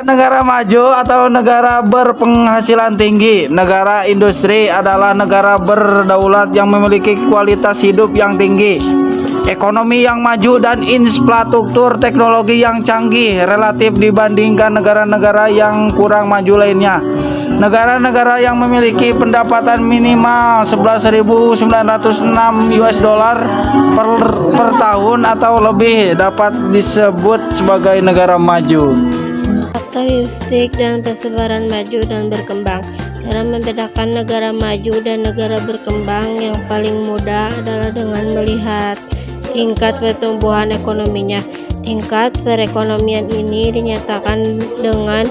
Negara maju atau negara berpenghasilan tinggi. Negara industri adalah negara berdaulat yang memiliki kualitas hidup yang tinggi, ekonomi yang maju dan infrastruktur teknologi yang canggih relatif dibandingkan negara-negara yang kurang maju lainnya. Negara-negara yang memiliki pendapatan minimal 11.906 US dollar per tahun atau lebih dapat disebut sebagai negara maju. Karakteristik dan persebaran maju dan berkembang. Cara membedakan negara maju dan negara berkembang yang paling mudah adalah dengan melihat tingkat pertumbuhan ekonominya. Tingkat perekonomian ini dinyatakan dengan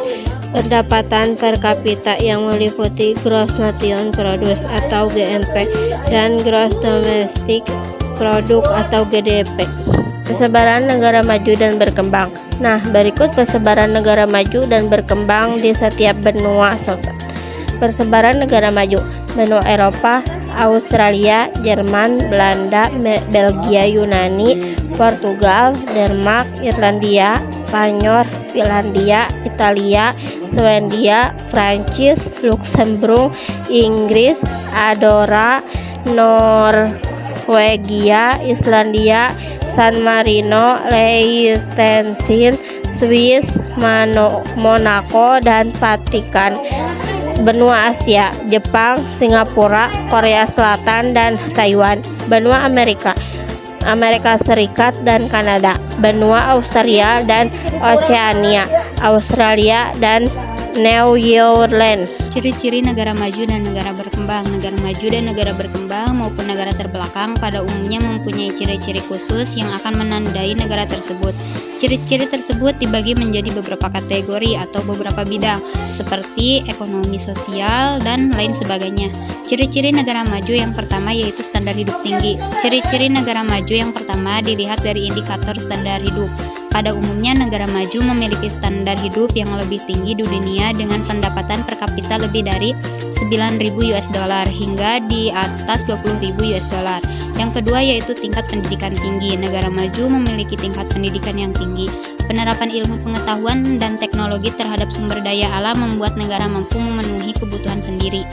pendapatan per kapita yang meliputi Gross Nation Product atau GNP dan Gross Domestic Product atau GDP. Persebaran negara maju dan berkembang. Nah, berikut persebaran negara maju dan berkembang di setiap benua sobat. Persebaran negara maju: benua Eropa, Australia, Jerman, Belanda, Belgia, Yunani, Portugal, Denmark, Irlandia, Spanyol, Finlandia, Italia, Swedia, Prancis, Luxembourg, Inggris, Andorra, Norwegia, Islandia, San Marino, Liechtenstein, Swiss, Monaco, dan Vatikan. Benua Asia: Jepang, Singapura, Korea Selatan, dan Taiwan. Benua Amerika: Amerika Serikat dan Kanada. Benua Australia dan Oceania, Australia dan New Zealand. Ciri-ciri negara maju dan negara berkembang. Negara maju dan negara berkembang maupun negara terbelakang pada umumnya mempunyai ciri-ciri khusus yang akan menandai negara tersebut. Ciri-ciri tersebut dibagi menjadi beberapa kategori atau beberapa bidang, seperti ekonomi, sosial, dan lain sebagainya. Ciri-ciri negara maju yang pertama yaitu standar hidup tinggi. Ciri-ciri negara maju yang pertama dilihat dari indikator standar hidup. Pada umumnya negara maju memiliki standar hidup yang lebih tinggi di dunia dengan pendapatan per kapita lebih dari 9.000 US dollar hingga di atas 20.000 US dollar. Yang kedua yaitu tingkat pendidikan tinggi. Negara maju memiliki tingkat pendidikan yang tinggi. Penerapan ilmu pengetahuan dan teknologi terhadap sumber daya alam membuat negara mampu memenuhi kebutuhan sendiri.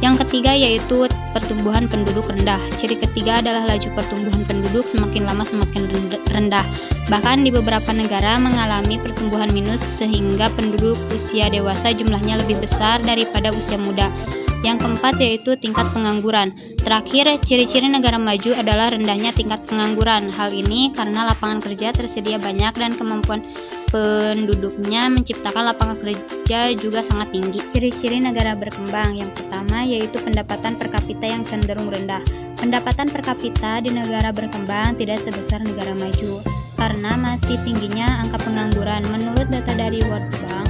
Yang ketiga yaitu pertumbuhan penduduk rendah. Ciri ketiga adalah laju pertumbuhan penduduk semakin lama semakin rendah. Bahkan di beberapa negara mengalami pertumbuhan minus sehingga penduduk usia dewasa jumlahnya lebih besar daripada usia muda. Yang keempat yaitu tingkat pengangguran. Terakhir, ciri-ciri negara maju adalah rendahnya tingkat pengangguran. Hal ini karena lapangan kerja tersedia banyak dan kemampuan penduduknya menciptakan lapangan kerja juga sangat tinggi. Ciri-ciri negara berkembang yang pertama yaitu pendapatan per kapita yang cenderung rendah. Pendapatan per kapita di negara berkembang tidak sebesar negara maju karena masih tingginya angka pengangguran. Menurut data dari World Bank,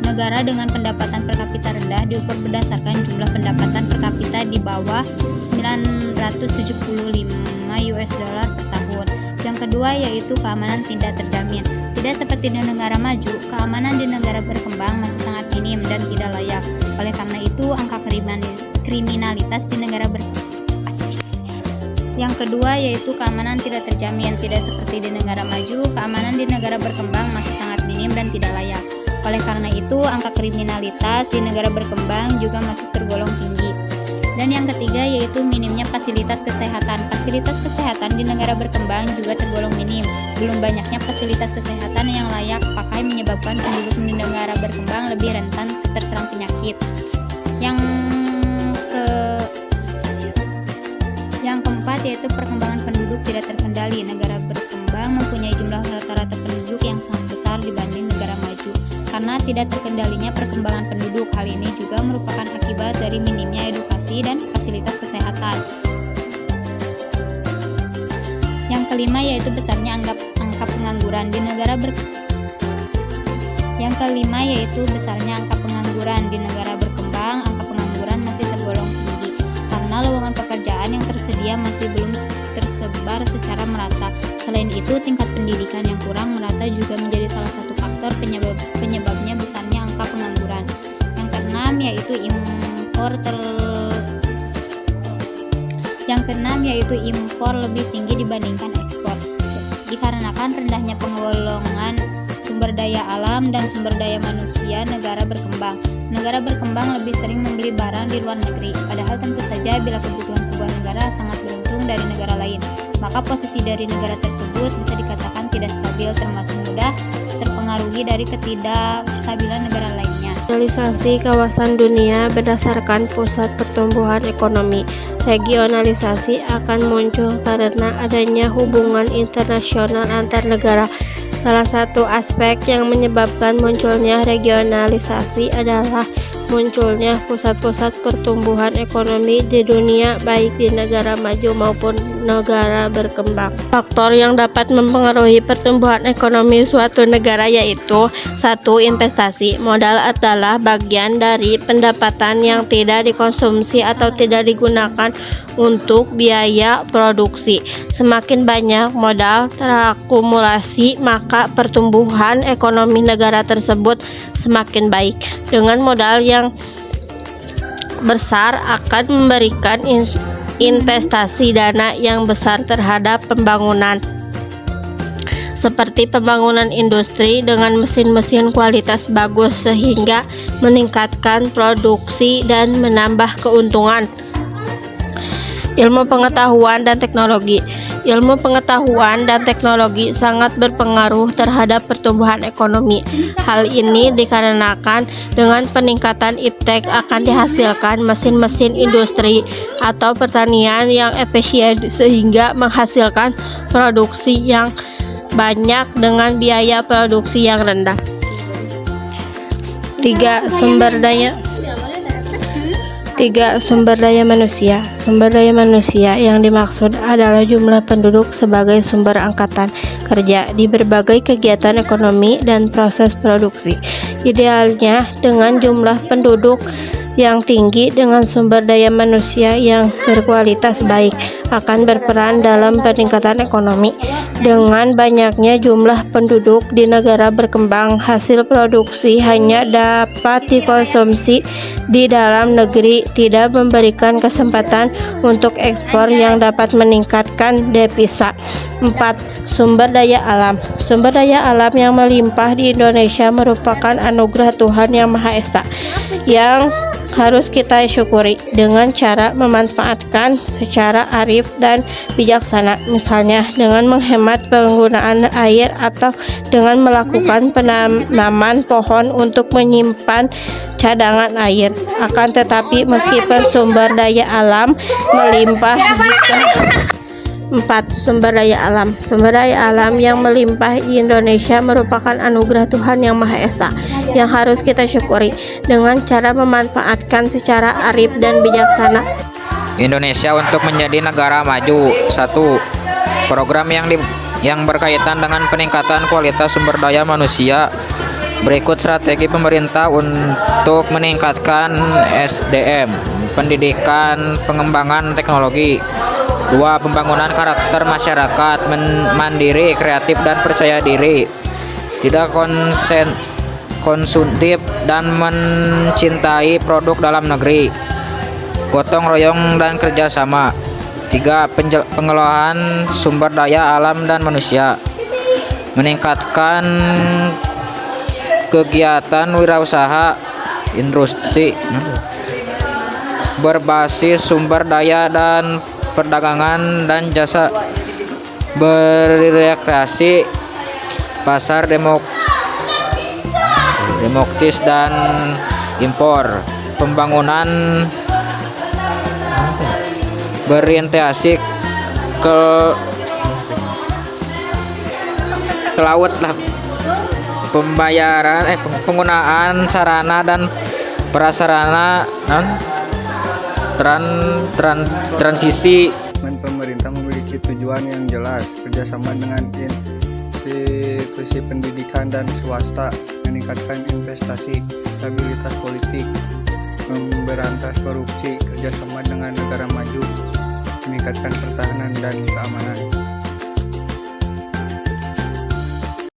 negara dengan pendapatan per kapita rendah diukur berdasarkan jumlah pendapatan per kapita di bawah 975 US dollar per tahun. Yang kedua yaitu keamanan tidak terjamin. Tidak seperti di negara maju, keamanan di negara berkembang masih sangat minim dan tidak layak. Oleh karena itu, angka kriminalitas di negara Yang kedua yaitu keamanan tidak terjamin. Tidak seperti di negara maju, keamanan di negara berkembang masih sangat minim dan tidak layak. Oleh karena itu, angka kriminalitas di negara berkembang juga masih tergolong tinggi. Dan yang ketiga yaitu minimnya fasilitas kesehatan. Fasilitas kesehatan di negara berkembang juga tergolong minim. Belum banyaknya fasilitas kesehatan yang layak pakai menyebabkan penduduk di negara berkembang lebih rentan terserang penyakit. Yang keempat yaitu perkembangan penduduk tidak terkendali. Negara berkembang mempunyai jumlah rata-rata penduduk yang sangat besar dibanding negara maju. Karena tidak terkendalinya perkembangan penduduk, hal ini juga merupakan akibat dari minimnya edukasi dan fasilitas kesehatan. Yang kelima yaitu besarnya angka pengangguran di negara berkembang, angka pengangguran masih tergolong tinggi karena lowongan pekerjaan yang tersedia masih belum tersebar secara merata. Selain itu, tingkat pendidikan yang kurang merata juga menjadi salah satu faktor penyebabnya besarnya angka pengangguran. Yang keenam yaitu impor lebih tinggi dibandingkan ekspor. Dikarenakan rendahnya penggolongan sumber daya alam dan sumber daya manusia negara berkembang. Negara berkembang lebih sering membeli barang di luar negeri, padahal tentu saja bila kebutuhan sebuah negara sangat beruntung dari negara lain, maka posisi dari negara tersebut bisa dikatakan tidak stabil, termasuk mudah terpengaruhi dari ketidakstabilan negara lainnya. Regionalisasi kawasan dunia berdasarkan pusat pertumbuhan ekonomi. Regionalisasi akan muncul karena adanya hubungan internasional antar negara. Salah satu aspek yang menyebabkan munculnya regionalisasi adalah munculnya pusat-pusat pertumbuhan ekonomi di dunia, baik di negara maju maupun negara berkembang. Faktor yang dapat mempengaruhi pertumbuhan ekonomi suatu negara yaitu: 1. Investasi. Modal adalah bagian dari pendapatan yang tidak dikonsumsi atau tidak digunakan untuk biaya produksi. Semakin banyak modal terakumulasi, maka pertumbuhan ekonomi negara tersebut semakin baik. Dengan modal yang besar akan memberikan investasi dana yang besar terhadap pembangunan, seperti pembangunan industri dengan mesin-mesin kualitas bagus sehingga meningkatkan produksi dan menambah keuntungan. Ilmu pengetahuan dan teknologi. Ilmu pengetahuan dan teknologi sangat berpengaruh terhadap pertumbuhan ekonomi. Hal ini dikarenakan dengan peningkatan iptek akan dihasilkan mesin-mesin industri atau pertanian yang efisien sehingga menghasilkan produksi yang banyak dengan biaya produksi yang rendah. 3. Sumber daya manusia. Sumber daya manusia yang dimaksud adalah jumlah penduduk sebagai sumber angkatan kerja di berbagai kegiatan ekonomi dan proses produksi. Idealnya dengan jumlah penduduk yang tinggi dengan sumber daya manusia yang berkualitas baik akan berperan dalam peningkatan ekonomi. Dengan banyaknya jumlah penduduk di negara berkembang, hasil produksi hanya dapat dikonsumsi di dalam negeri, tidak memberikan kesempatan untuk ekspor yang dapat meningkatkan devisa. 4. Sumber daya alam. Sumber daya alam yang melimpah di Indonesia merupakan anugerah Tuhan Yang Maha Esa yang harus kita syukuri dengan cara memanfaatkan secara arif dan bijaksana, misalnya dengan menghemat penggunaan air atau dengan melakukan penanaman pohon untuk menyimpan cadangan air. Akan tetapi meskipun sumber daya alam melimpah 4. Sumber daya alam. Sumber daya alam yang melimpah di Indonesia merupakan anugerah Tuhan Yang Maha Esa yang harus kita syukuri dengan cara memanfaatkan secara arif dan bijaksana. Indonesia untuk menjadi negara maju. 1. Program yang berkaitan dengan peningkatan kualitas sumber daya manusia. Berikut strategi pemerintah untuk meningkatkan SDM, pendidikan, pengembangan teknologi. 2. Pembangunan karakter masyarakat mandiri, kreatif, dan percaya diri. Tidak konsumtif dan mencintai produk dalam negeri. Gotong royong dan kerjasama. 3. Pengelolaan sumber daya alam dan manusia. Meningkatkan kegiatan wirausaha industri berbasis sumber daya dan perdagangan dan jasa, berrekreasi, pasar demokratis dan impor. Pembangunan berorientasi ke laut lah. Penggunaan sarana dan prasarana transisi. Pemerintah memiliki tujuan yang jelas, kerjasama dengan institusi pendidikan dan swasta, meningkatkan investasi, stabilitas politik, memberantas korupsi, kerjasama dengan negara maju, meningkatkan pertahanan dan keamanan.